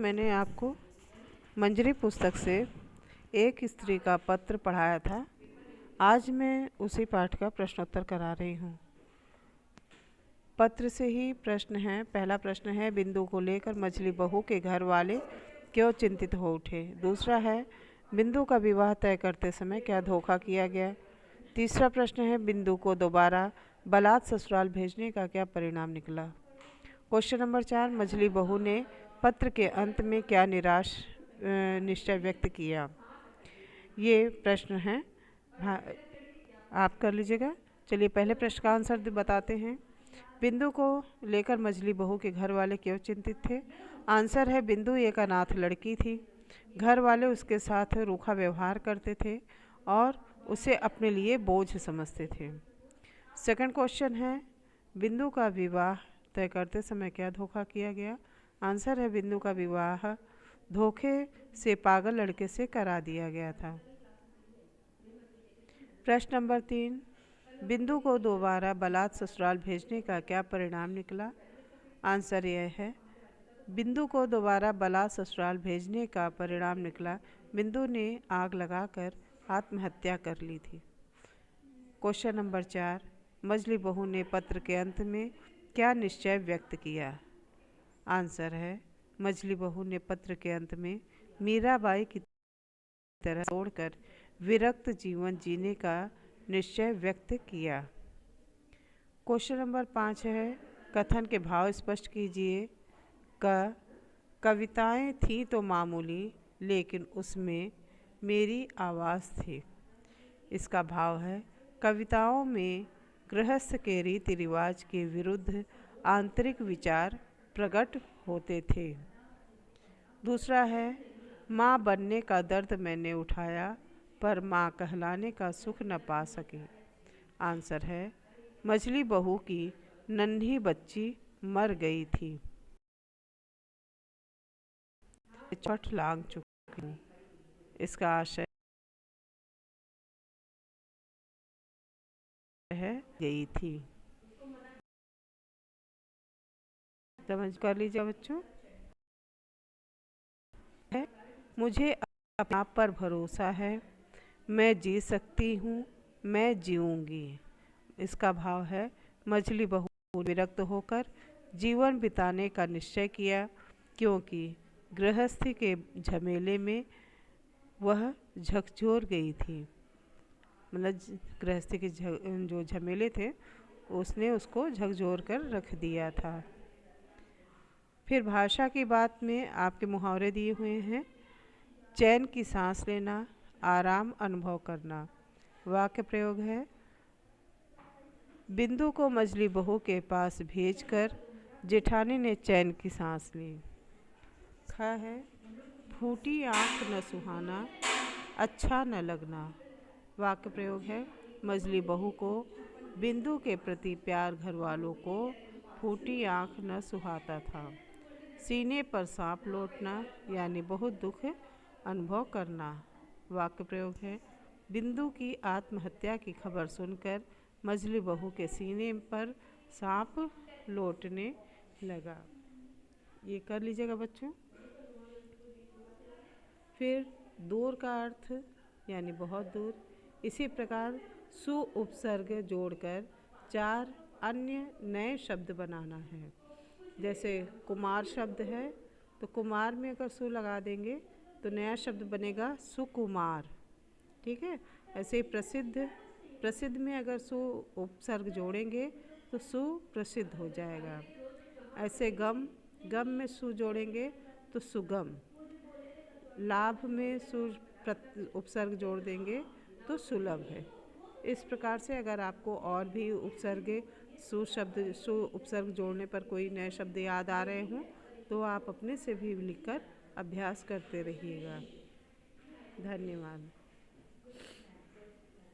मैंने आपको मंजरी पुस्तक से एक स्त्री का पत्र पढ़ाया था। आज मैं उसी पाठ का प्रश्नोत्तर करा रही हूँ। पत्र से ही प्रश्न है। पहला प्रश्न है, बिंदु को लेकर मछली बहू के घर वाले क्यों चिंतित हो उठे। दूसरा है, बिंदु का विवाह तय करते समय क्या धोखा किया गया। तीसरा प्रश्न है, बिंदु को दोबारा बलात् ससुराल भेजने का क्या परिणाम निकला। क्वेश्चन नंबर 4, मछली बहू ने पत्र के अंत में क्या निराश निश्चय व्यक्त किया। ये प्रश्न हैं, आप कर लीजिएगा। चलिए पहले प्रश्न का आंसर बताते हैं। बिंदु को लेकर मछली बहू के घर वाले क्यों चिंतित थे। आंसर है, बिंदु एक अनाथ लड़की थी। घर वाले उसके साथ रूखा व्यवहार करते थे और उसे अपने लिए बोझ समझते थे। सेकंड क्वेश्चन है, बिंदु का विवाह तय करते समय क्या धोखा किया गया। आंसर है, बिंदु का विवाह धोखे से पागल लड़के से करा दिया गया था। प्रश्न नंबर 3, बिंदु को दोबारा बलात् ससुराल भेजने का क्या परिणाम निकला। आंसर यह है, बिंदु को दोबारा बलात् ससुराल भेजने का परिणाम निकला, बिंदु ने आग लगाकर आत्महत्या कर ली थी। क्वेश्चन नंबर 4, मछली बहू ने पत्र के अंत में क्या निश्चय व्यक्त किया। आंसर है, मछली बहू ने पत्र के अंत में मीराबाई की तरह छोड़कर विरक्त जीवन जीने का निश्चय व्यक्त किया। क्वेश्चन नंबर 5 है, कथन के भाव स्पष्ट कीजिए। कविताएं थी तो मामूली, लेकिन उसमें मेरी आवाज़ थी। इसका भाव है, कविताओं में गृहस्थ के रीति रिवाज के विरुद्ध आंतरिक विचार प्रकट होते थे। दूसरा है, माँ बनने का दर्द मैंने उठाया पर माँ कहलाने का सुख न पा सके। आंसर है, मछली बहू की नन्ही बच्ची मर गई थी। चोट लांग चुकी हूँ। इसका आशय है गई थी। समझ कर लीजिए बच्चों। है, मुझे अपने आप पर भरोसा है, मैं जी सकती हूँ, मैं जीऊँगी। इसका भाव है, मछली बहू विरक्त होकर जीवन बिताने का निश्चय किया, क्योंकि गृहस्थी के झमेले में वह झकझोर गई थी। मतलब गृहस्थी के जो झमेले थे उसने उसको झकझोर कर रख दिया था। फिर भाषा की बात में आपके मुहावरे दिए हुए हैं। चैन की सांस लेना, आराम अनुभव करना। वाक्य प्रयोग है, बिंदु को मछली बहू के पास भेजकर जेठानी ने चैन की सांस ली। खा है, फूटी आँख न सुहाना, अच्छा न लगना। वाक्य प्रयोग है, मछली बहू को बिंदु के प्रति प्यार घर वालों को फूटी आँख न सुहाता था। सीने पर सांप लौटना यानी बहुत दुख अनुभव करना। वाक्य प्रयोग है, बिंदु की आत्महत्या की खबर सुनकर मछली बहू के सीने पर सांप लौटने लगा। ये कर लीजिएगा बच्चों। फिर दूर का अर्थ यानी बहुत दूर। इसी प्रकार सु उपसर्ग जोड़कर 4 अन्य नए शब्द बनाना है। जैसे कुमार शब्द है तो कुमार में अगर सु लगा देंगे तो नया शब्द बनेगा सुकुमार। ठीक है, ऐसे प्रसिद्ध में अगर सु उपसर्ग जोड़ेंगे तो सुप्रसिद्ध हो जाएगा। ऐसे गम में सु जोड़ेंगे तो सुगम। लाभ में सु उपसर्ग जोड़ देंगे तो सुलभ है। इस प्रकार से अगर आपको और भी सु उपसर्ग जोड़ने पर कोई नए शब्द याद आ रहे हों तो आप अपने से भी लिखकर अभ्यास करते रहिएगा। धन्यवाद।